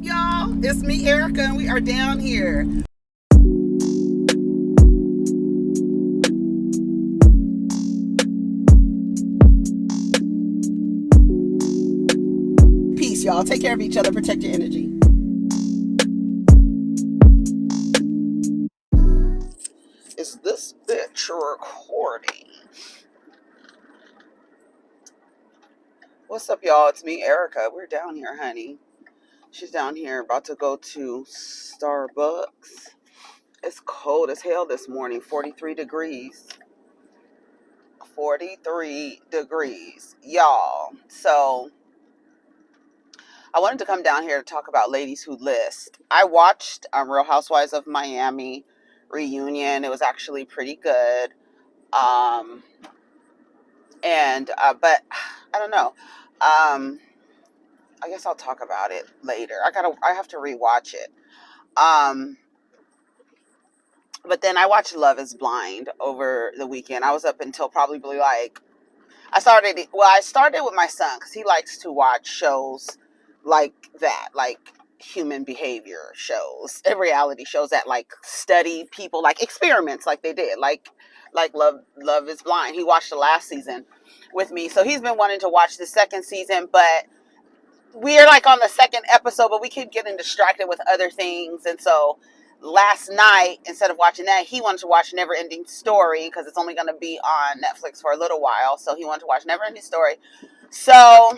y'all? It's me, Erica, and we are down here. Peace, y'all. Take care of each other. Protect your energy. Is this bitch recording? What's up, y'all? It's me, Erica. We're down here, honey. She's down here about to go to Starbucks. It's cold as hell this morning, 43 degrees. 43 degrees, y'all. So I wanted to come down here to talk about Ladies Who List. I watched Real Housewives of Miami reunion. It was actually pretty good. But I don't know. I guess I'll talk about it later. I have to rewatch it. But then I watched Love Is Blind over the weekend. I was up until probably like I started with my son because he likes to watch shows like that, like human behavior shows and reality shows that like study people, like experiments, like they did, like Love Is Blind. He watched the last season with me, so he's been wanting to watch the second season, but we're like on the second episode, but we keep getting distracted with other things, and so last night, instead of watching that, he wanted to watch Never Ending Story because it's only going to be on Netflix for a little while. So he wanted to watch Never Ending Story. So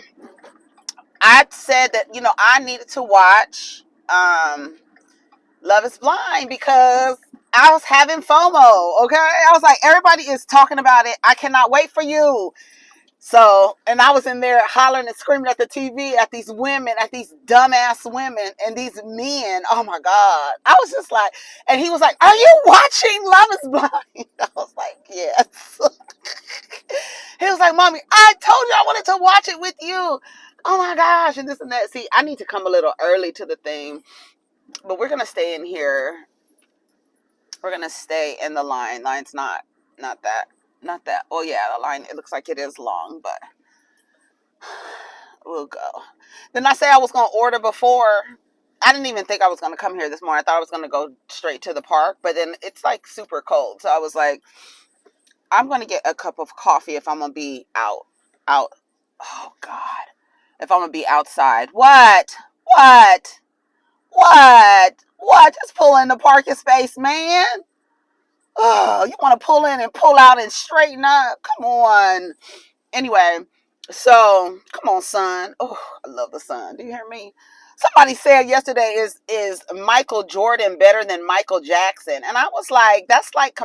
I said that, I needed to watch Love Is Blind because I was having FOMO, okay? I was like, everybody is talking about it. I cannot wait for you. So, and I was in there hollering and screaming at the TV at these women, at these dumbass women and these men. Oh my God. I was just like, and he was like, are you watching Love Is Blind? I was like, yes. He was like, Mommy, I told you I wanted to watch it with you. Oh my gosh. And this and that. See, I need to come a little early to the thing, but we're going to stay in here. We're going to stay in the line. Line's not that. Not that. Oh, yeah, the line, it looks like it is long, but we'll go. Then I say I was going to order before. I didn't even think I was going to come here this morning. I thought I was going to go straight to the park, but then it's like super cold. So I was like, I'm going to get a cup of coffee if I'm going to be out. Oh, God. If I'm going to be outside. What? Just pull in the parking space, man. Oh, you want to pull in and pull out and straighten up? Come on. Anyway, so come on, son. Oh, I love the sun. Do you hear me? Somebody said yesterday, is Michael Jordan better than Michael Jackson? And I was like, that's like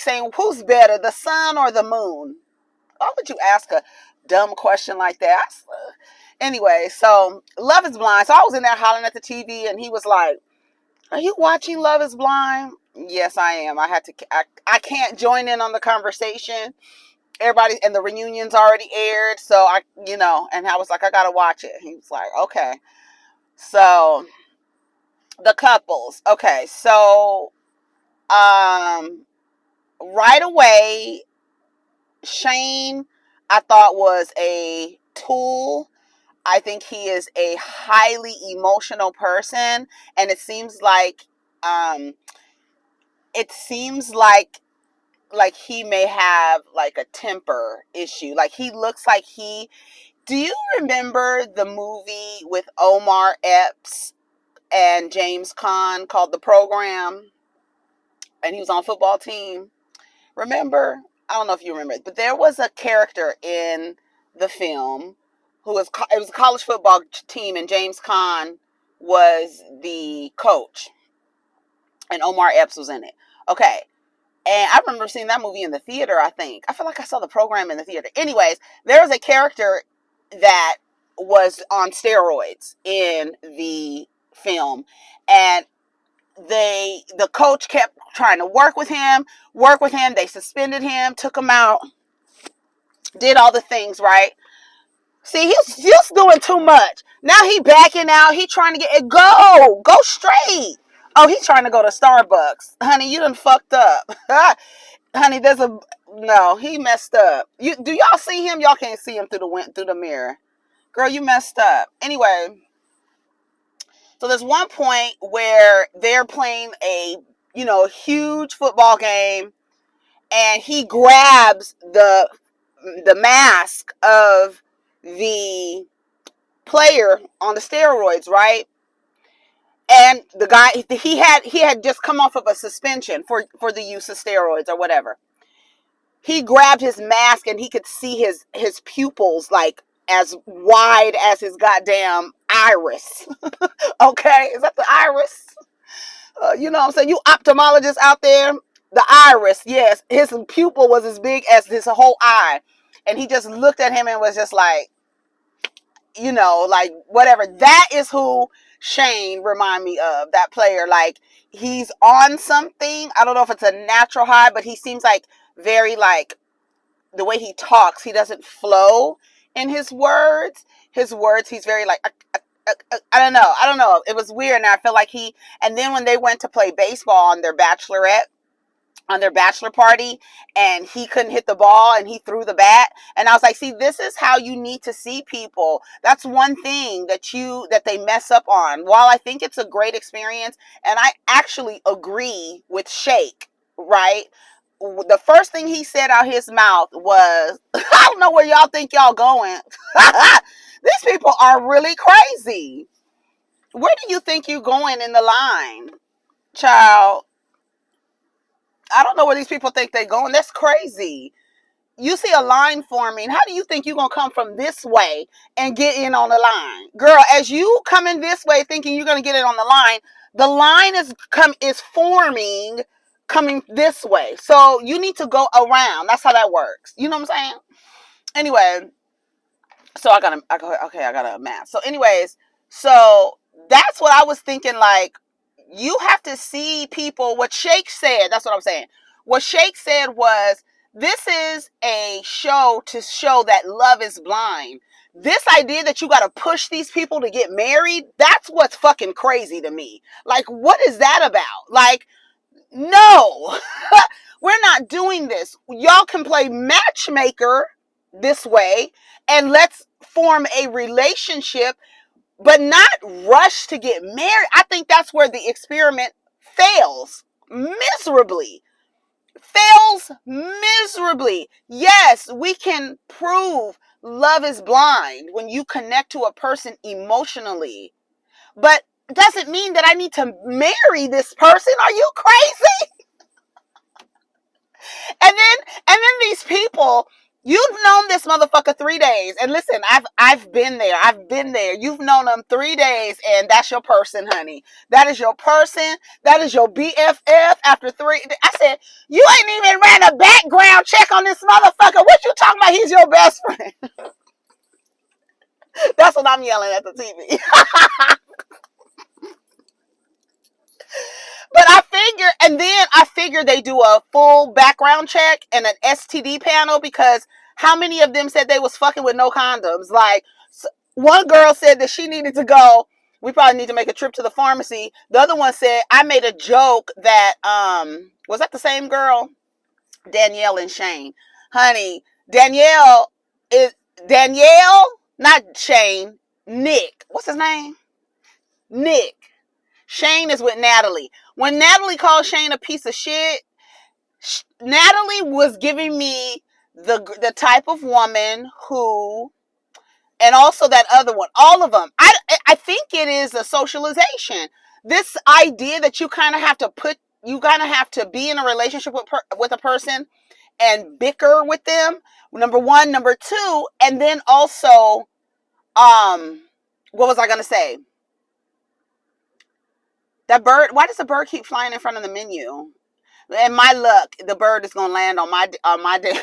saying, who's better, the sun or the moon? Why would you ask a dumb question like that? Anyway, so Love Is Blind. So I was in there hollering at the TV, and he was like, are you watching Love Is Blind? Yes, I am. I can't join in on the conversation. Everybody, and the reunion's already aired, so and I was like, I gotta watch it. He was like, okay. So the couples, okay. So right away, Shane, I thought was a tool. I think he is a highly emotional person, and it seems like um he may have like a temper issue. Like he looks like do you remember the movie with Omar Epps and James Caan called The Program? And he was on a football team. Remember? I don't know if you remember it, but there was a character in the film it was a college football team, and James Caan was the coach, and Omar Epps was in it. Okay. And I remember seeing that movie in the theater, I think. I feel like I saw The Program in the theater. Anyways, there was a character that was on steroids in the film. And the coach kept trying to work with him. They suspended him, took him out, did all the things, right? See, he's just doing too much. Now he backing out. He trying to get it. Go straight. Oh, he's trying to go to Starbucks. Honey, you done fucked up. Honey, no, he messed up. Do y'all see him? Y'all can't see him through the mirror. Girl, you messed up. Anyway, So there's one point where they're playing a, huge football game, and he grabs the mask of the player on the steroids, right? And the guy, he had just come off of a suspension for the use of steroids or whatever. He grabbed his mask and he could see his pupils like as wide as his goddamn iris. Okay, is that the iris? You know what I'm saying? You ophthalmologists out there, the iris, yes, his pupil was as big as his whole eye. And he just looked at him and was just like, like whatever. That is who Shane remind me of, that player. Like, he's on something. I don't know if it's a natural high, but he seems like very like, the way he talks, he doesn't flow in his words. He's very like, I don't know. It was weird. And I feel like and then when they went to play baseball on their bachelor party, and he couldn't hit the ball and he threw the bat, and I was like, see, this is how you need to see people. That's one thing that they mess up on. While I think it's a great experience, and I actually agree with Shake, right? The first thing he said out his mouth was, I don't know where y'all think y'all going. These people are really crazy. Where do you think you're going in the line, child? I don't know where these people think they're going. That's crazy. You see a line forming. How do you think you're going to come from this way and get in on the line? Girl, as you come in this way thinking you're going to get it on the line is forming coming this way. So you need to go around. That's how that works. You know what I'm saying? Anyway, so I got a math. So anyways, so that's what I was thinking. Like, you have to see people. What Shake said, that's what I'm saying. What Shake said was, this is a show to show that love is blind. This idea that you got to push these people to get married, that's what's fucking crazy to me. Like, what is that about? Like, no, we're not doing this. Y'all can play matchmaker this way, and let's form a relationship, but not rush to get married. I think that's where the experiment fails miserably. Yes, we can prove love is blind when you connect to a person emotionally, but it doesn't mean that I need to marry this person. Are you crazy? And then these people, you've known this motherfucker 3 days. And listen, I've been there. You've known them 3 days, and that's your person, honey. That is your person. That is your BFF after 3. I said, you ain't even ran a background check on this motherfucker. What you talking about? He's your best friend. That's what I'm yelling at the TV. But I figure they do a full background check and an STD panel, because how many of them said they was fucking with no condoms? Like, one girl said that she needed to go. We probably need to make a trip to the pharmacy. The other one said, I made a joke that, was that the same girl? Danielle and Shane. Honey, Danielle, not Shane, Nick. What's his name? Nick. Shane is with Natalie. When Natalie called Shane a piece of shit, Natalie was giving me the type of woman who, and also that other one, all of them. I think it is a socialization. This idea that you kind of have to be in a relationship with a person and bicker with them. Number one, number two, and then also, what was I gonna say? That bird, why does the bird keep flying in front of the menu? And my luck, the bird is going to land on my day.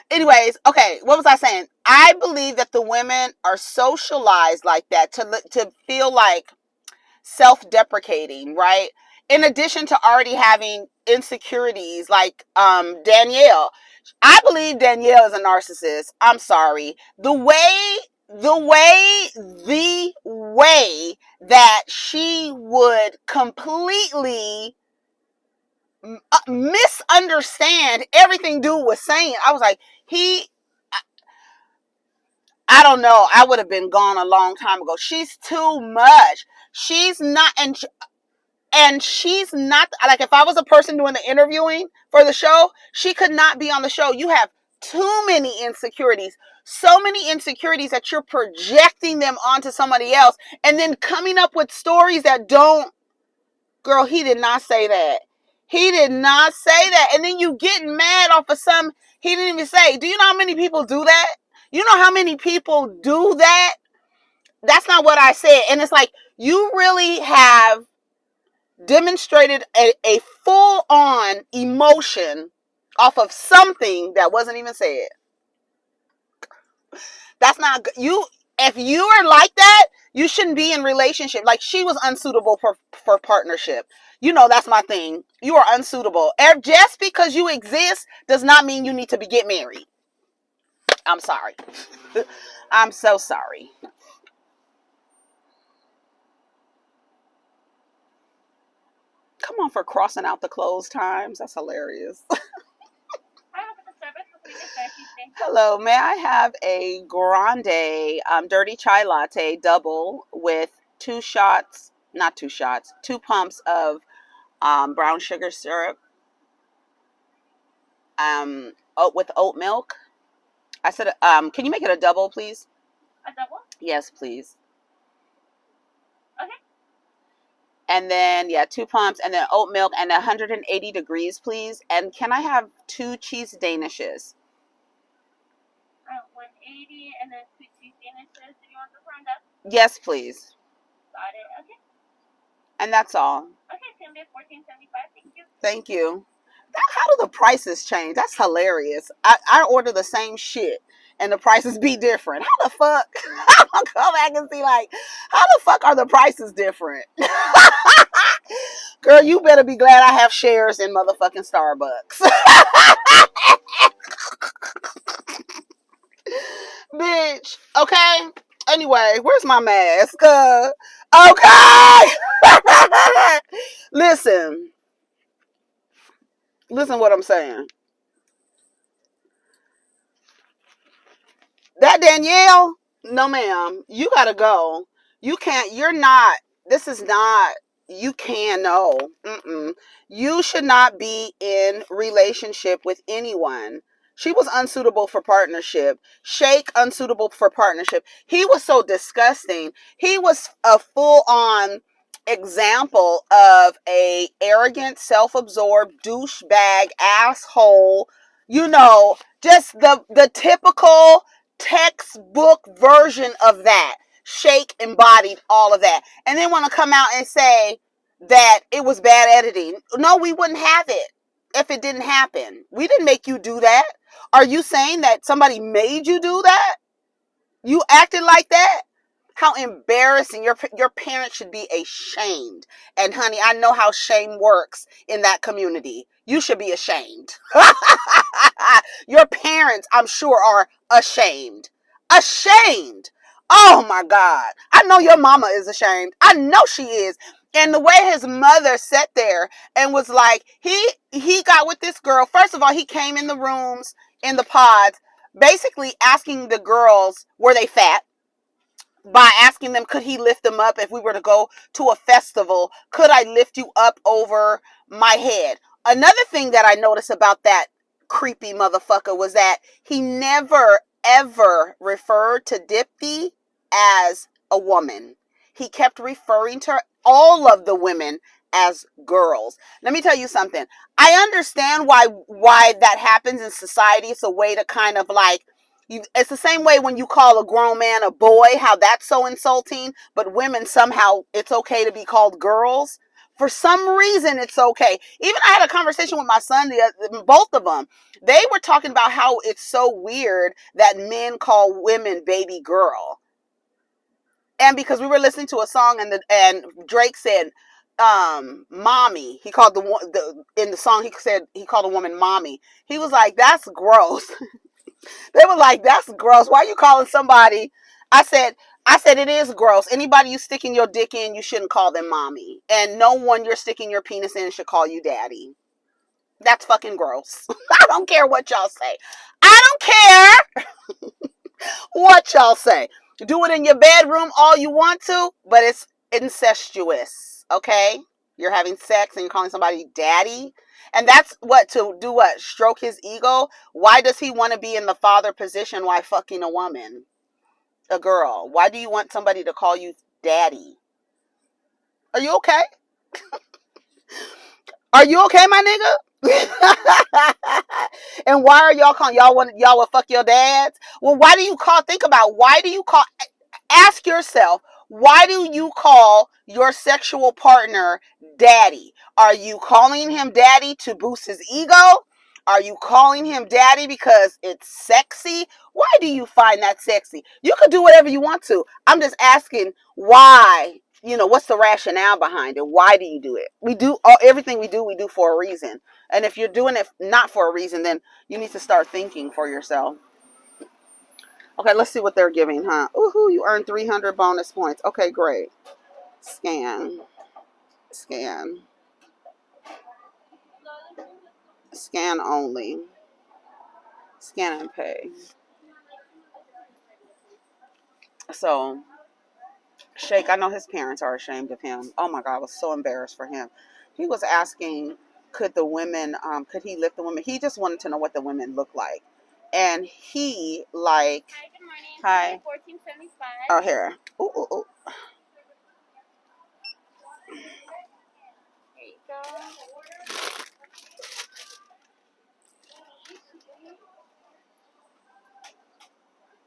Anyways, okay, what was I saying? I believe that the women are socialized like that to feel like self-deprecating, right? In addition to already having insecurities like Danielle. I believe Danielle is a narcissist. I'm sorry. The way that she would completely misunderstand everything dude was saying. I was like, I don't know. I would have been gone a long time ago. She's too much. She's not, and she's not, like, if I was a person doing the interviewing for the show, she could not be on the show. You have too many insecurities, so many insecurities that you're projecting them onto somebody else and then coming up with stories that don't, girl, he did not say that. He did not say that. And then you get mad off of some he didn't even say. Do you know how many people do that? You know how many people do that? That's not what I said. And it's like, you really have demonstrated a full-on emotion off of something that wasn't even said. That's not good. If you are like that, you shouldn't be in relationship. Like, she was unsuitable for partnership. You know, that's my thing. You are unsuitable. Just because you exist does not mean you need to get married. I'm sorry. I'm so sorry. Come on, for crossing out the closed times. That's hilarious. Hello, may I have a grande dirty chai latte double with 2 pumps of brown sugar syrup with oat milk. I said, can you make it a double, please? A double? Yes, please. Okay. And then, 2 pumps, and then oat milk, and 180 degrees, please. And can I have 2 cheese danishes? 180 and then 2 cheese danishes. Do you want the corn dust? Yes, please. Got it. Okay. And that's all. Okay, same day, $14.75. Thank you. Thank you. How do the prices change? That's hilarious. I order the same shit and the prices be different. How the fuck? I'll go back and see, like, how the fuck are the prices different? Girl, you better be glad I have shares in motherfucking Starbucks. Bitch. Okay. Anyway, where's my mask? Okay. Listen what I'm saying. That Danielle, no ma'am, you gotta go. You can't, you can, no. You should not be in relationship with anyone. She was unsuitable for partnership. Shake, unsuitable for partnership. He was so disgusting. He was a full-on example of a arrogant, self-absorbed, douchebag, asshole, just the typical textbook version of that. Shake embodied all of that. And then want to come out and say that it was bad editing. No, we wouldn't have it if it didn't happen. We didn't make you do that. Are you saying that somebody made you do that? You acted like that? How embarrassing. Your parents should be ashamed. And honey, I know how shame works in that community. You should be ashamed. Your parents, I'm sure, are ashamed. Ashamed. Oh my God. I know your mama is ashamed. I know she is. And the way his mother sat there and was like, he got with this girl. First of all, he came in the rooms, in the pods, basically asking the girls, were they fat? By asking them, could he lift them up if we were to go to a festival? Could I lift you up over my head? Another thing that I noticed about that creepy motherfucker was that he never, ever referred to Dipti as a woman. He kept referring to all of the women as girls. Let me tell you something. I understand why that happens in society. It's a way to kind of like, it's the same way when you call a grown man a boy, how that's so insulting, but women somehow it's okay to be called girls. For some reason, it's okay. Even I had a conversation with my son, both of them. They were talking about how it's so weird that men call women baby girl. And because we were listening to a song and Drake said, mommy. He called in the song, he said he called a woman mommy. He was like, that's gross. They were like, that's gross. Why are you calling somebody? I said, it is gross. Anybody you sticking your dick in, you shouldn't call them mommy. And no one you're sticking your penis in should call you daddy. That's fucking gross. I don't care what y'all say. I don't care. What y'all say? Do it in your bedroom all you want to, but it's incestuous, okay? You're having sex and you're calling somebody daddy. And that's what, to do what? Stroke his ego? Why does he want to be in the father position while fucking a woman? A girl. Why do you want somebody to call you daddy? Are you okay? Are you okay, my nigga? And why are y'all calling y'all will fuck your dads? Well, why do you call think about why do you call ask yourself, why do you call your sexual partner daddy? Are you calling him daddy to boost his ego? Are you calling him daddy because it's sexy? Why do you find that sexy? You could do whatever you want to. I'm just asking why. What's the rationale behind it? Why do you do it? Everything we do for a reason. And if you're doing it not for a reason, then you need to start thinking for yourself. Okay, let's see what they're giving, huh? Ooh, you earned 300 bonus points. Okay, great. Scan. Scan. Scan only. Scan and pay. So, Shake, I know his parents are ashamed of him. Oh my God, I was so embarrassed for him. He was asking, could he lift the women? He just wanted to know what the women look like. And he, like, Hi, good morning. hi. 1475. Oh, here. Ooh, ooh, ooh. There you go.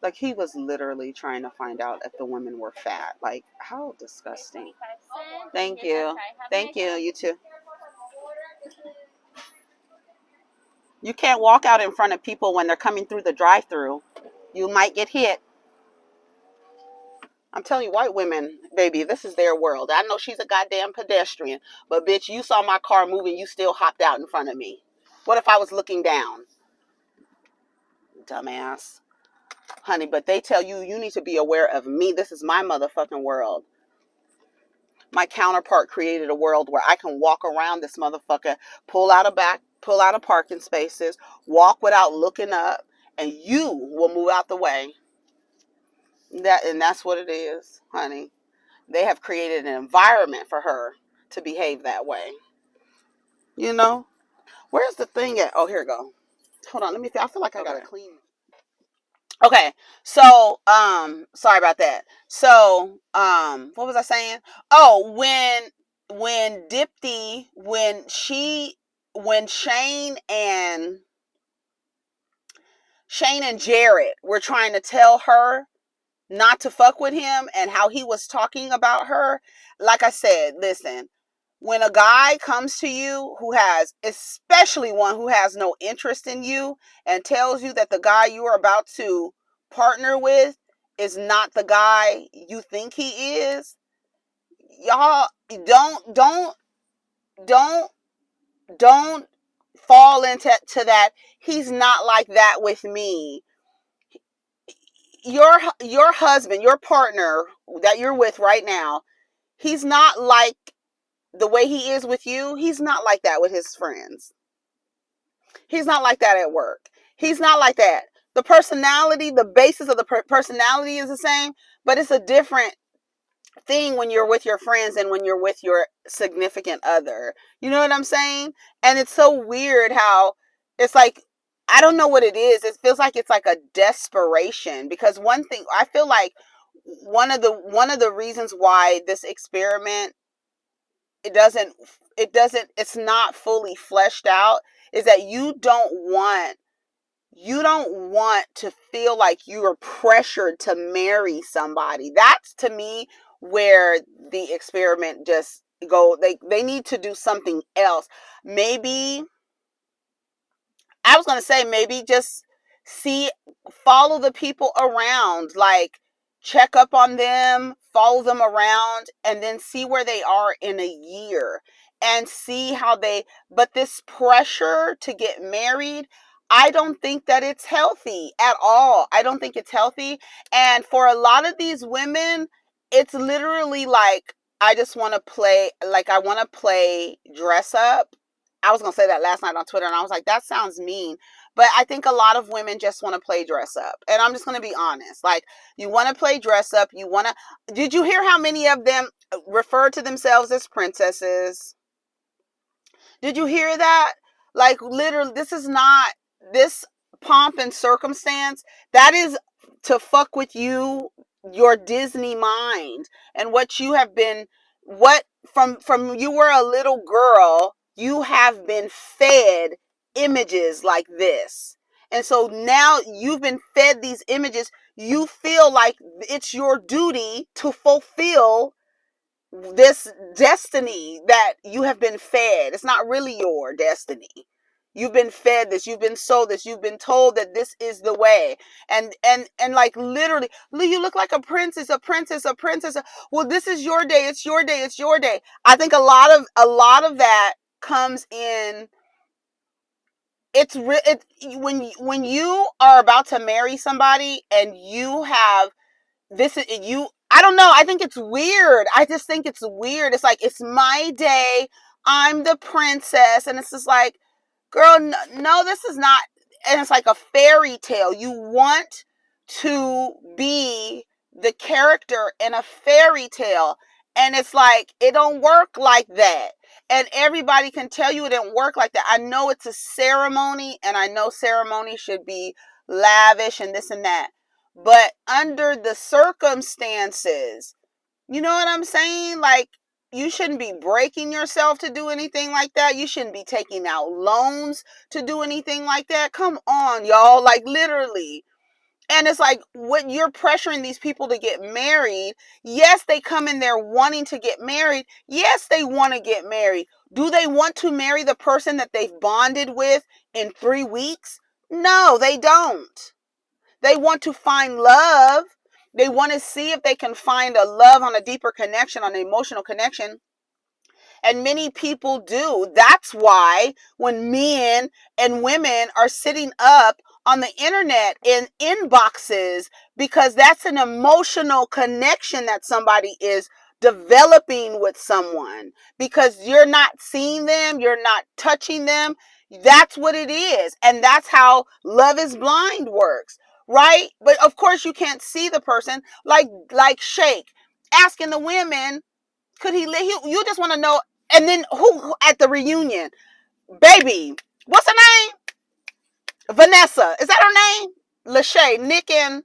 Like, he was literally trying to find out if the women were fat. Like, how disgusting. 25 cents. Thank You're you. done. Have a Thank nice you. day. You too. You can't walk out in front of people when they're coming through the drive-through. You might get hit. I'm telling you, white women, baby, this is their world. I know she's a goddamn pedestrian, but bitch, you saw my car moving, you still hopped out in front of me. What if I was looking down? Dumbass. Honey, but they tell you, you need to be aware of me. This is my motherfucking world. My counterpart created a world where I can walk around this motherfucker, pull out of parking spaces, walk without looking up, and you will move out the way. That's what it is, honey. They have created an environment for her to behave that way. You know? Where's the thing at? Oh, here we go. Hold on, let me see. I feel like I gotta clean. Okay, so sorry about that. So what was I saying? Oh, when Dipti, when Shane and Jared were trying to tell her not to fuck with him and how he was talking about her, like I said, listen, when a guy comes to you especially one who has no interest in you, and tells you that the guy you are about to partner with is not the guy you think he is, y'all don't don't fall into that. He's not like that with me. Your husband, your partner that you're with right now, he's not like the way he is with you. He's not like that with his friends. He's not like that at work. He's not like that. The personality, the basis of the personality is the same, but it's a different thing when you're with your friends and when you're with your significant other. You know what I'm saying? And it's so weird how it's like, I don't know what it is. It feels like it's like a desperation, because one thing I feel like one of the reasons why this experiment it doesn't it's not fully fleshed out is that you don't want to feel like you are pressured to marry somebody. That's, to me, where the experiment just they need to do something else. Maybe I was going to say, maybe just follow the people around, like check up on them, follow them around, and then see where they are in a year and see but this pressure to get married, I don't think that it's healthy at all. I don't think it's healthy. And for a lot of these women, it's literally like, I want to play dress up. I was going to say that last night on Twitter, and I was like, that sounds mean. But I think a lot of women just want to play dress up. And I'm just going to be honest. Like, you want to play dress up. You want to. Did you hear how many of them refer to themselves as princesses? Did you hear that? Like, literally, this is not this pomp and circumstance. That is to fuck with you, your Disney mind, and what you have been, what from you were a little girl, you have been fed images like this. And so now you've been fed these images. You feel like it's your duty to fulfill this destiny that you have been fed. It's not really your destiny. You've been fed this, you've been sold this, you've been told that this is the way. And like, literally, you look like a princess, a princess, a princess. Well, this is your day, it's your day, it's your day. I think a lot of that comes in. When you are about to marry somebody and you have this is you. I don't know. I think it's weird. I just think it's weird. It's like, it's my day. I'm the princess. And it's just like, girl, no, this is not. And it's like a fairy tale. You want to be the character in a fairy tale. And it's like, it don't work like that. And everybody can tell you it didn't work like that. I know it's a ceremony, and I know ceremony should be lavish and this and that. But under the circumstances, you know what I'm saying? Like, you shouldn't be breaking yourself to do anything like that. You shouldn't be taking out loans to do anything like that. Come on, y'all. Like, literally. And it's like, what, you're pressuring these people to get married. Yes, they come in there wanting to get married. Yes, they want to get married. Do they want to marry the person that they've bonded with in 3 weeks? No, they don't. They want to find love. They want to see if they can find a love on a deeper connection, on an emotional connection. And many people do. That's why when men and women are sitting up on the internet in inboxes, because that's an emotional connection that somebody is developing with someone, because you're not seeing them, you're not touching them. That's what it is. And that's how Love is Blind works, right? But of course you can't see the person, like Shake asking the women, could he live? You just want to know. And then who at the reunion? Baby, what's her name? Vanessa. Is that her name? Lachey. Nick and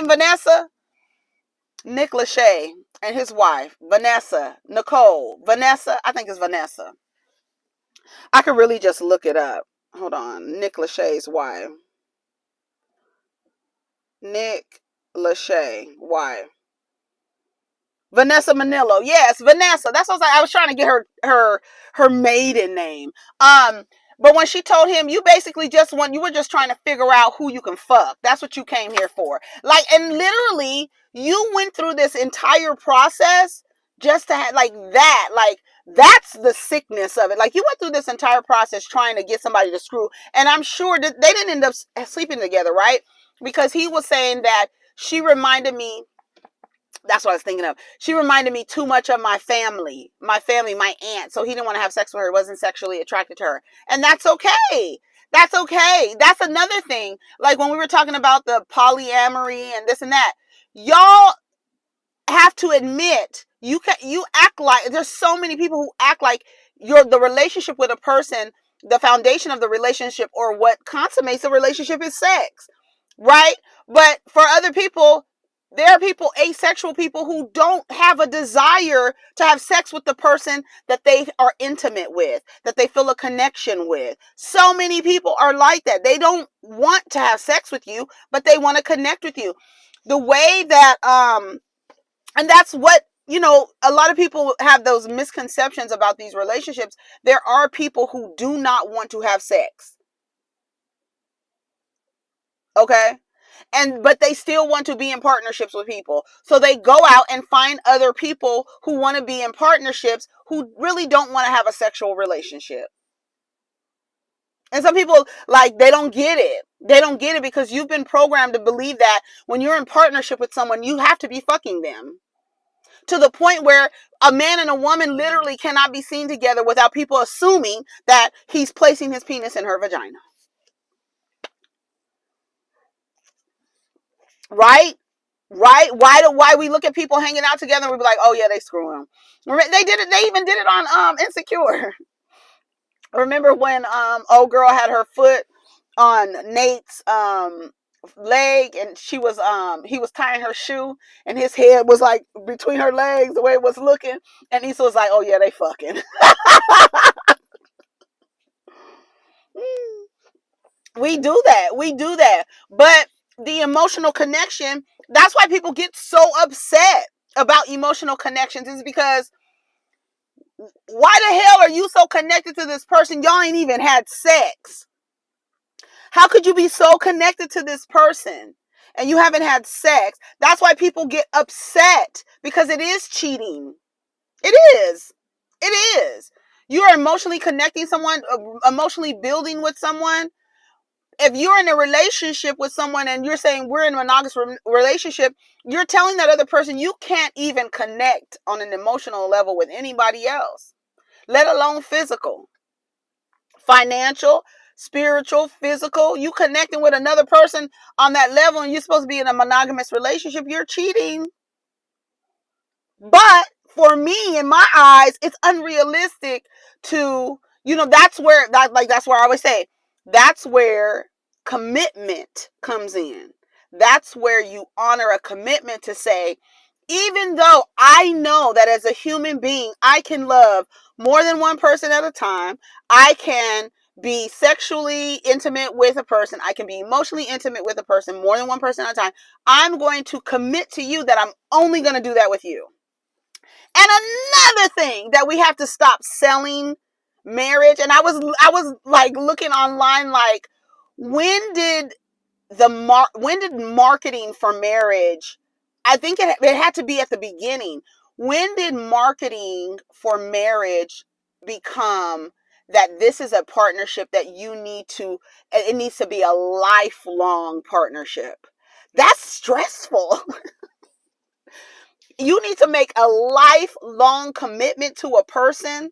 Vanessa. Nick Lachey and his wife, Vanessa. Nicole. Vanessa. I think it's Vanessa. I could really just look it up. Hold on. Nick Lachey's wife. Nick Lachey, wife. Vanessa Manillo. Yes, Vanessa. That's what I was like. I was trying to get her maiden name. But when she told him, you basically you were just trying to figure out who you can fuck. That's what you came here for. Like, and literally, you went through this entire process just to have, like, that. Like, that's the sickness of it. Like, you went through this entire process trying to get somebody to screw. And I'm sure that they didn't end up sleeping together, right? Because he was saying that she reminded me. That's what I was thinking of. She reminded me too much of my family, my aunt. So he didn't want to have sex with her. He wasn't sexually attracted to her. And that's okay. That's okay. That's another thing. Like when we were talking about the polyamory and this and that, y'all have to admit, you act like, there's so many people who act like the relationship with a person, the foundation of the relationship or what consummates the relationship is sex. Right? But for other people, there are people, asexual people, who don't have a desire to have sex with the person that they are intimate with, that they feel a connection with. So many people are like that. They don't want to have sex with you, but they want to connect with you. The way that, and that's what, a lot of people have those misconceptions about these relationships. There are people who do not want to have sex. Okay? But they still want to be in partnerships with people. So they go out and find other people who want to be in partnerships who really don't want to have a sexual relationship. And some people, like, they don't get it. They don't get it because you've been programmed to believe that when you're in partnership with someone, you have to be fucking them. To the point where a man and a woman literally cannot be seen together without people assuming that he's placing his penis in her vagina. right? Right? Why we look at people hanging out together and we be like, oh yeah, they screw them. They did it. They even did it on Insecure. Remember when old girl had her foot on Nate's leg, and she was he was tying her shoe, and his head was like between her legs the way it was looking, and Issa was like, oh yeah, they fucking. We do that. We do that. But the emotional connection, that's why people get so upset about emotional connections, is because why the hell are you so connected to this person? Y'all ain't even had sex. How could you be so connected to this person and you haven't had sex? That's why people get upset, because it is cheating. It is. It is. You are emotionally connecting someone, emotionally building with someone. If you're in a relationship with someone and you're saying we're in a monogamous relationship, you're telling that other person you can't even connect on an emotional level with anybody else, let alone physical, financial, spiritual, physical. You connecting with another person on that level and you're supposed to be in a monogamous relationship, you're cheating. But for me, in my eyes, it's unrealistic to, that's where that's where I always say, that's where commitment comes in. That's where you honor a commitment to say, even though I know that as a human being, I can love more than one person at a time, I can be sexually intimate with a person, I can be emotionally intimate with a person, more than one person at a time, I'm going to commit to you that I'm only going to do that with you. And another thing that we have to stop selling marriage. And I was like looking online, like, when did when did marketing for marriage? I think it had to be at the beginning. When did marketing for marriage become that this is a partnership that you need to? It needs to be a lifelong partnership. That's stressful. You need to make a lifelong commitment to a person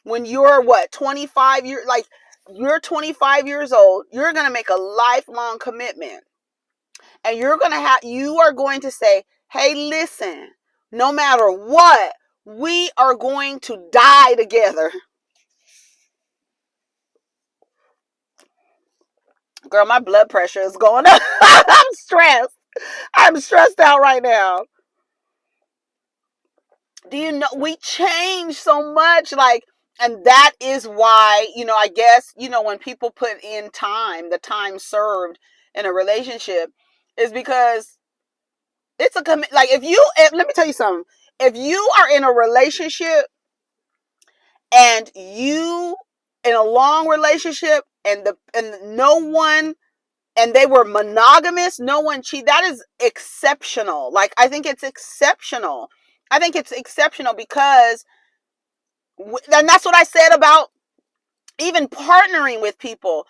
when you're 25 years, like, you're 25 years old, you're going to make a lifelong commitment, and you are going to say, hey, listen, no matter what, we are going to die together. Girl, my blood pressure is going up. I'm stressed out right now. Do you know, we change so much, like, and that is why, I guess, when people put in time, the time served in a relationship, is because it's a commit. Like, let me tell you something, if you are in a relationship and you in a long relationship, and no one, and they were monogamous, no one cheated, that is exceptional. Like, I think it's exceptional. I think it's exceptional because, and that's what I said about even partnering with people.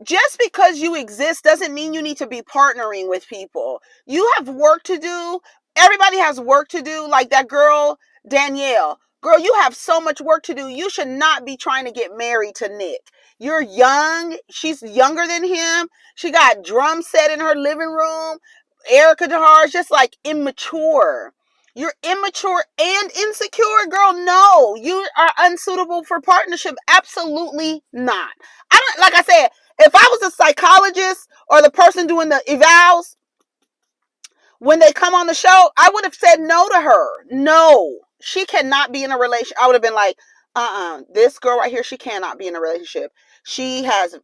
Just because you exist doesn't mean you need to be partnering with people. You have work to do. Everybody has work to do. Like that girl, Danielle. Girl, you have so much work to do. You should not be trying to get married to Nick. You're young. She's younger than him. She got drum set in her living room. Erica Jahar is just like immature. You're immature and insecure, girl. No, you are unsuitable for partnership. Absolutely not. I don't, like I said, if I was a psychologist or the person doing the evals, when they come on the show, I would have said no to her. No, she cannot be in a relationship. I would have been like, this girl right here, she cannot be in a relationship. She has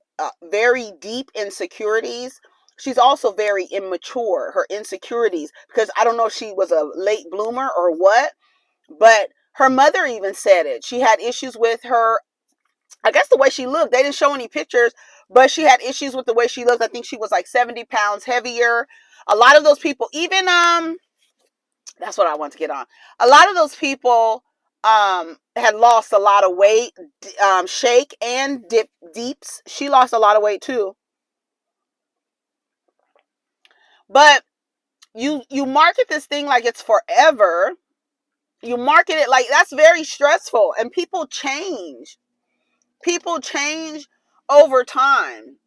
very deep insecurities. She's also very immature, her insecurities, because I don't know if she was a late bloomer or what, but her mother even said it. She had issues with her, I guess, the way she looked. They didn't show any pictures, but she had issues with the way she looked. I think she was like 70 pounds heavier. A lot of those people, even that's what I want to get on. A lot of those people had lost a lot of weight. Shake and Deeps, she lost a lot of weight too. But you market this thing like it's forever. You market it like that's very stressful, and people change. People change over time.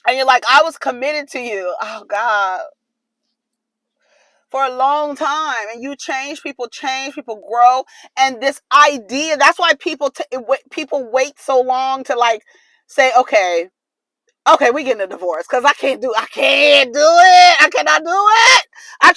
And you're like, I was committed to you. Oh God. for a long time, and you change, people grow. And this idea, that's why people wait so long to like say, okay, we getting a divorce, because I can't do it. I cannot do it. I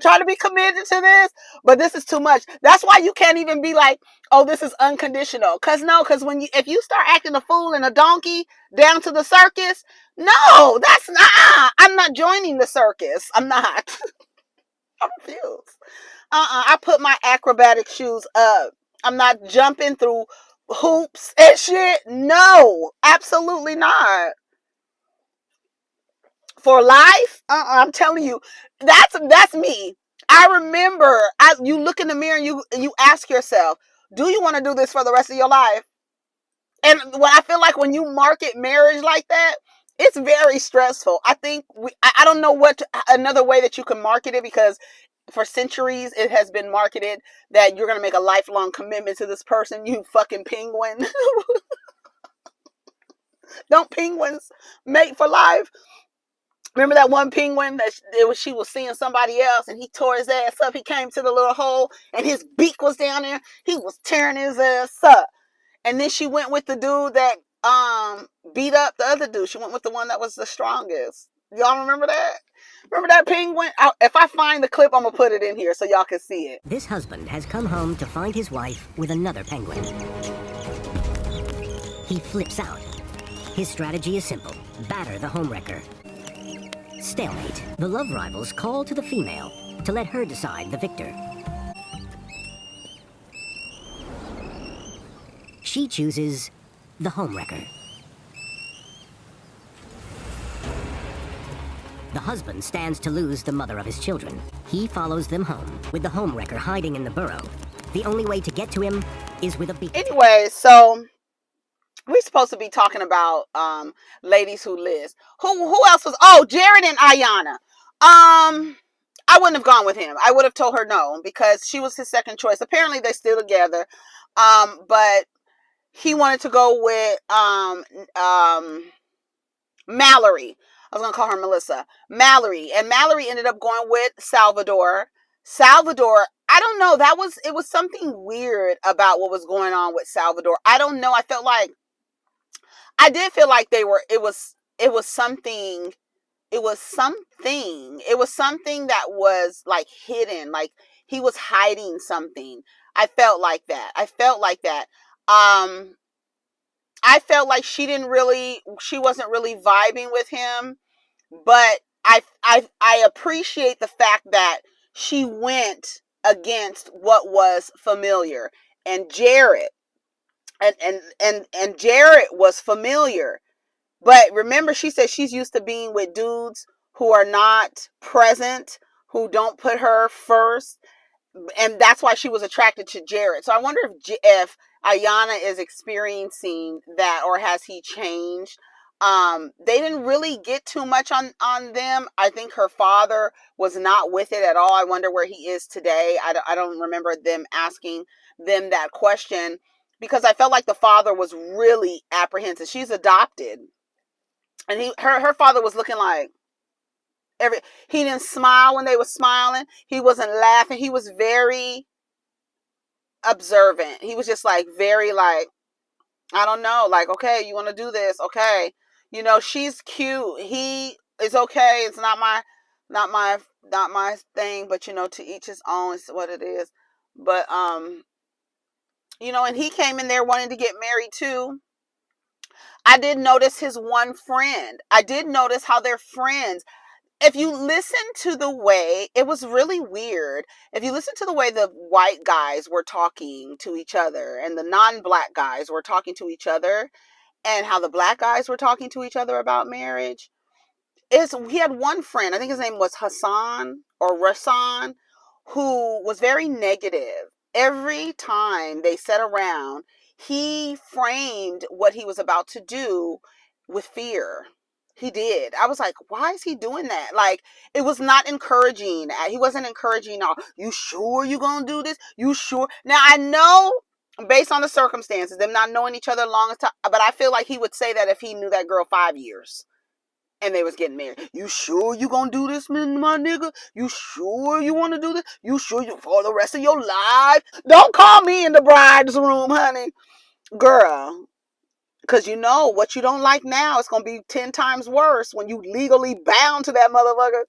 try to be committed to this, but this is too much. That's why you can't even be like, oh, this is unconditional. Because if you start acting a fool and a donkey down to the circus, no, that's not, I'm not joining the circus. I'm not. I refuse. I put my acrobatic shoes up. I'm not jumping through hoops and shit. No, absolutely not. For life, I'm telling you, that's me. I remember, you look in the mirror and you ask yourself, do you want to do this for the rest of your life? And when I feel like when you market marriage like that, it's very stressful. I think I don't know another way that you can market it, because for centuries it has been marketed that you're going to make a lifelong commitment to this person. You fucking penguin. Don't penguins mate for life? Remember that one penguin that she was seeing somebody else, and he tore his ass up. He came to the little hole and his beak was down there. He was tearing his ass up. And then she went with the dude that beat up the other dude. She went with the one that was the strongest. Y'all remember that? Remember that penguin? If I find the clip, I'm gonna put it in here so y'all can see it. This husband has come home to find his wife with another penguin. He flips out. His strategy is simple: batter the homewrecker. Stalemate. The love rivals call to the female to let her decide the victor. She chooses the homewrecker. The husband stands to lose the mother of his children. He follows them home, with the homewrecker hiding in the burrow. The only way to get to him is with a beak. Anyway, so we're supposed to be talking about ladies who list. Who else was? Oh, Jared and Ayanna. I wouldn't have gone with him. I would have told her no, because she was his second choice. Apparently they're still together. But he wanted to go with Mallory. I was gonna call her Melissa. Mallory. And Mallory ended up going with Salvador. I don't know. It was something weird about what was going on with Salvador. I don't know. I did feel like it was something that was like hidden, like he was hiding something. I felt like that. I felt like she wasn't really vibing with him, but I appreciate the fact that she went against what was familiar. And Jared and Jared was familiar. But remember, she said she's used to being with dudes who are not present, who don't put her first. And that's why she was attracted to Jared. So I wonder if Ayanna is experiencing that, or has he changed? They didn't really get too much on them. I think her father was not with it at all. I wonder where he is today. I don't remember them asking them that question, because I felt like the father was really apprehensive. She's adopted. And her father was looking like he didn't smile when they were smiling. He wasn't laughing. He was very observant. He was just like very like, I don't know, like, okay, you want to do this? Okay. She's cute. He is okay. It's not my thing, but to each his own is what it is. But and he came in there wanting to get married too. I did notice his one friend. I did notice how they're friends. If you listen to the way, it was really weird. If you listen to the way the white guys were talking to each other and the non-black guys were talking to each other, and how the black guys were talking to each other about marriage, he had one friend, I think his name was Hassan or Rasan, who was very negative. Every time they sat around, he framed what he was about to do with fear. He did. I was like, why is he doing that? Like, it was not encouraging. He wasn't encouraging. You sure you're going to do this? You sure? Now, I know based on the circumstances, them not knowing each other long as time, but I feel like he would say that if he knew that girl 5 years. And they was getting married. You sure you gonna do this, my nigga? You sure you want to do this? You sure you for the rest of your life? Don't call me in the bride's room, honey. Girl, because you know what you don't like now, it's going to be 10 times worse when you legally bound to that motherfucker.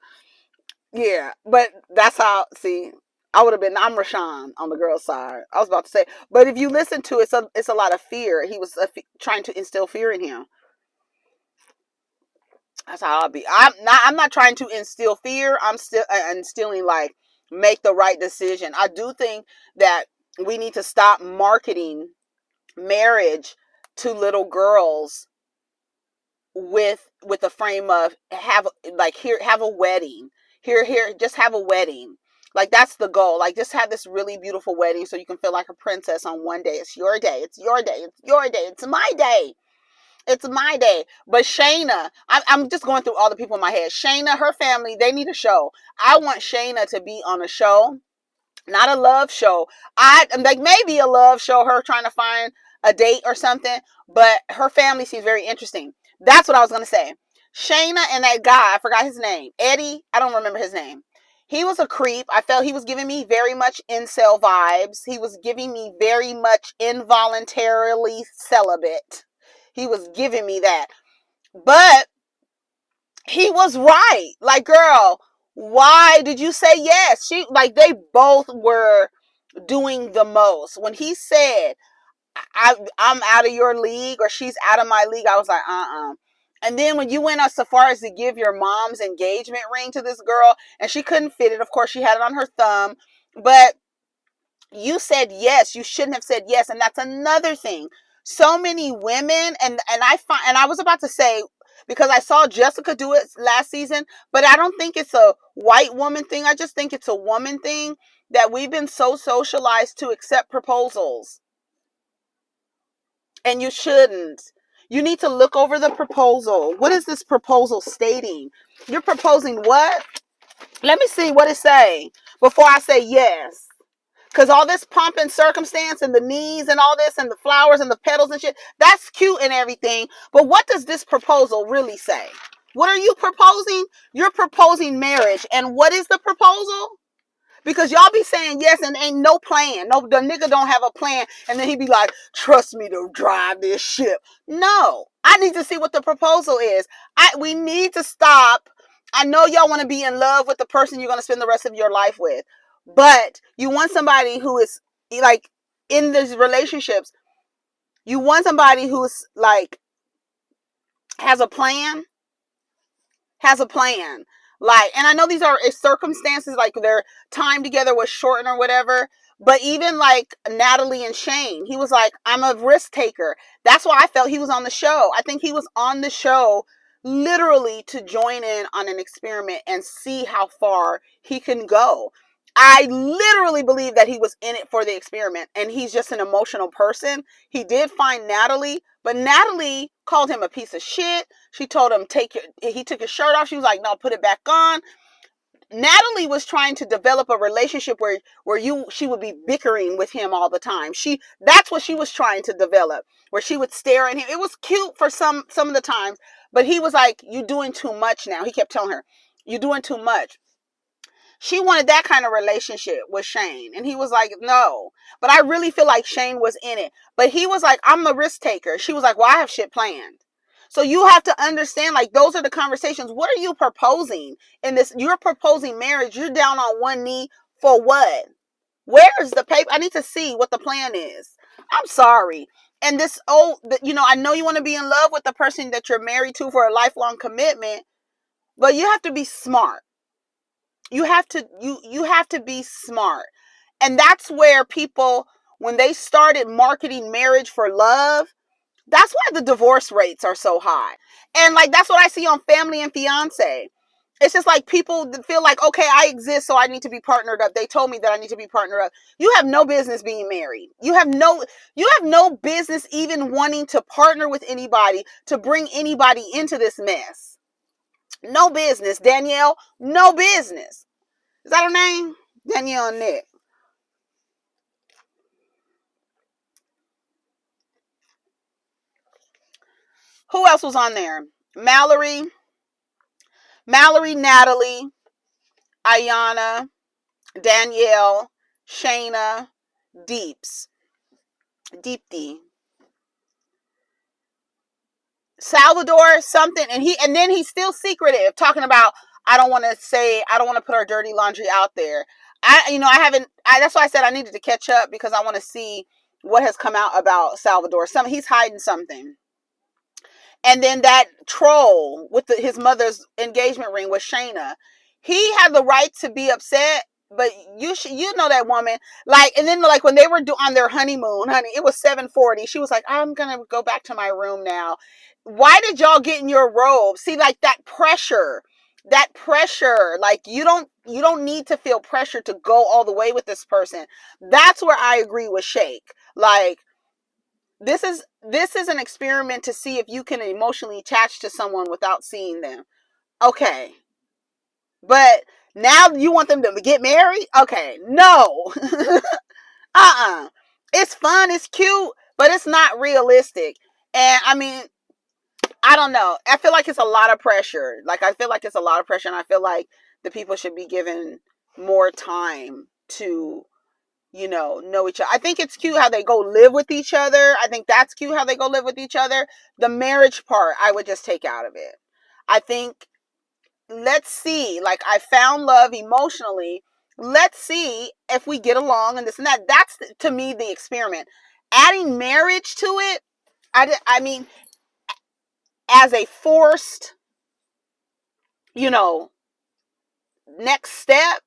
Yeah, but that's how, see, I'm Rashawn on the girl's side. I was about to say, but if you listen to it, it's a lot of fear. He was trying to instill fear in him. That's how I'll be. I'm not trying to instill fear. I'm still instilling, like, make the right decision. I do think that we need to stop marketing marriage to little girls with the frame of have a wedding. Here just have a wedding. Like, that's the goal. Like, just have this really beautiful wedding so you can feel like a princess on one day. It's your day. It's your day. It's your day. It's my day. It's my day. But Shayna, I'm just going through all the people in my head. Shayna, her family, they need a show. I want Shayna to be on a show, not a love show. Like, maybe a love show, her trying to find a date or something, but her family seems very interesting. That's what I was going to say. Shayna and that guy, I forgot his name, Eddie, I don't remember his name. He was a creep. I felt he was giving me very much incel vibes. He was giving me very much involuntarily celibate. He was giving me that. But he was right. Like, girl, why did you say yes? They both were doing the most. When he said, I'm out of your league, or she's out of my league, I was like, And then when you went so far as to give your mom's engagement ring to this girl, and she couldn't fit it, of course, she had it on her thumb, but you said yes. You shouldn't have said yes. And that's another thing. So many women, and I was about to say, because I saw Jessica do it last season, but I don't think it's a white woman thing. I just think it's a woman thing, that we've been so socialized to accept proposals. And you shouldn't. You need to look over the proposal. What is this proposal stating? You're proposing what? Let me see what it say before I say yes. Because all this pomp and circumstance and the knees and all this and the flowers and the petals and shit, that's cute and everything. But what does this proposal really say? What are you proposing? You're proposing marriage. And what is the proposal? Because y'all be saying yes and ain't no plan. No, the nigga don't have a plan. And then he be like, trust me to drive this ship. No, I need to see what the proposal is. We need to stop. I know y'all want to be in love with the person you're going to spend the rest of your life with. But you want somebody who is, like, in these relationships, you want somebody who's, like, has a plan. Like, and I know these are circumstances, like their time together was shortened or whatever, but even like Natalie and Shane, he was like, I'm a risk taker. That's why I felt he was on the show. I think he was on the show literally to join in on an experiment and see how far he can go. I literally believe that he was in it for the experiment, and he's just an emotional person. He did find Natalie, but Natalie called him a piece of shit. She told him he took his shirt off. She was like, no, put it back on. Natalie was trying to develop a relationship where she would be bickering with him all the time. That's what she was trying to develop, where she would stare at him. It was cute for some of the times, but he was like, you're doing too much now. He kept telling her, you're doing too much. She wanted that kind of relationship with Shane. And he was like, no. But I really feel like Shane was in it. But he was like, I'm a risk taker. She was like, well, I have shit planned. So you have to understand, like, those are the conversations. What are you proposing in this? You're proposing marriage. You're down on one knee for what? Where is the paper? I need to see what the plan is. I'm sorry. And I know you want to be in love with the person that you're married to for a lifelong commitment, but you have to be smart. You have to be smart. And that's where people, when they started marketing marriage for love, that's why the divorce rates are so high. And like, that's what I see on Family and Fiance. It's just like people feel like, okay, I exist, so I need to be partnered up. They told me that I need to be partnered up. You have no business being married. You have no business even wanting to partner with anybody, to bring anybody into this mess. No business, Danielle. No business. Is that her name? Danielle and Nick. Who else was on there? Mallory. Mallory, Natalie, Ayana, Danielle, Shayna, Deeps, Deepti, Salvador, something, and then he's still secretive, talking about I don't want to put our dirty laundry out there. I haven't. That's why I said I needed to catch up because I want to see what has come out about Salvador. He's hiding something. And then that troll with his mother's engagement ring with Shayna, he had the right to be upset, but you know that woman. Like, and then like when they were on their honeymoon, honey, it was 7:40. She was like, I'm gonna go back to my room now. Why did y'all get in your robe? See, like that pressure, like you don't need to feel pressure to go all the way with this person. That's where I agree with Shake. Like, this is an experiment to see if you can emotionally attach to someone without seeing them. Okay. But now you want them to get married? Okay. No. It's fun, it's cute, but it's not realistic. And I mean, I don't know. I feel like it's a lot of pressure. And I feel like the people should be given more time to know each other. I think it's cute how they go live with each other. I think that's cute how they go live with each other. The marriage part, I would just take out of it. I think, let's see, like, I found love emotionally. Let's see if we get along and this and that. That's, to me, the experiment. Adding marriage to it, I mean, as a forced, next step,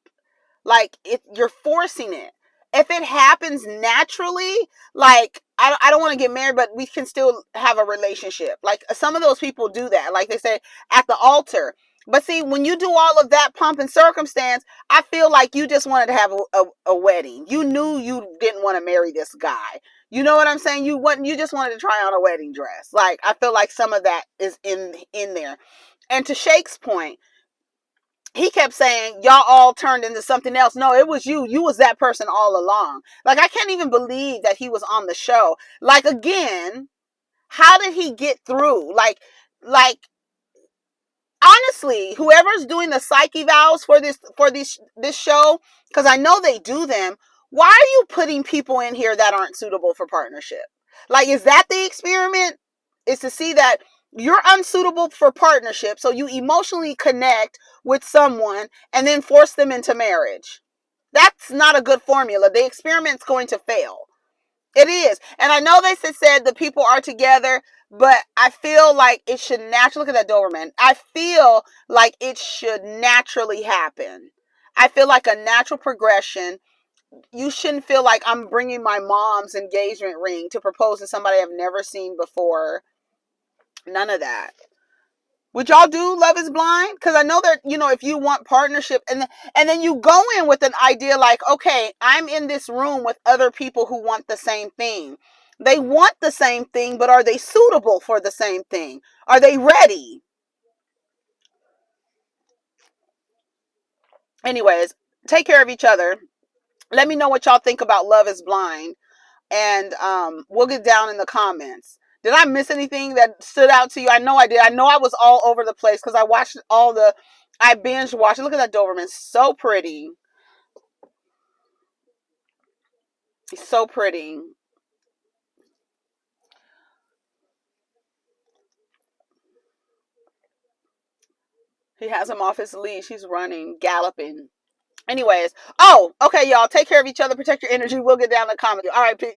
like, you're forcing it. If it happens naturally, like, I don't want to get married, but we can still have a relationship. Like, some of those people do that. Like they say, at the altar. But see, when you do all of that pomp and circumstance, I feel like you just wanted to have a wedding. You knew you didn't want to marry this guy. You know what I'm saying? You just wanted to try on a wedding dress. Like, I feel like some of that is in there. And to Shake's point, he kept saying, y'all all turned into something else. No, it was you. You was that person all along. Like, I can't even believe that he was on the show. Like, again, how did he get through? Like, honestly, whoever's doing the psych evals for this show, because I know they do them, why are you putting people in here that aren't suitable for partnership? Like, is that the experiment? Is to see that you're unsuitable for partnership, so you emotionally connect with someone and then force them into marriage. That's not a good formula. The experiment's going to fail. It is. And I know they said the people are together, but I feel like it should naturally, look at that Doberman. I feel like it should naturally happen. I feel like a natural progression. You shouldn't feel like I'm bringing my mom's engagement ring to propose to somebody I've never seen before. None of that. Would y'all do Love is Blind? Because I know that, if you want partnership, and then you go in with an idea like, okay, I'm in this room with other people who want the same thing. They want the same thing, but are they suitable for the same thing? Are they ready? Anyways, take care of each other. Let me know what y'all think about Love is Blind. And we'll get down in the comments. Did I miss anything that stood out to you? I know I did. I know I was all over the place because I binge watched. Look at that Doberman. So pretty. He's so pretty. He has him off his leash. He's running, galloping. Anyways. Oh, okay, y'all. Take care of each other. Protect your energy. We'll get down in the comments. All right, peace.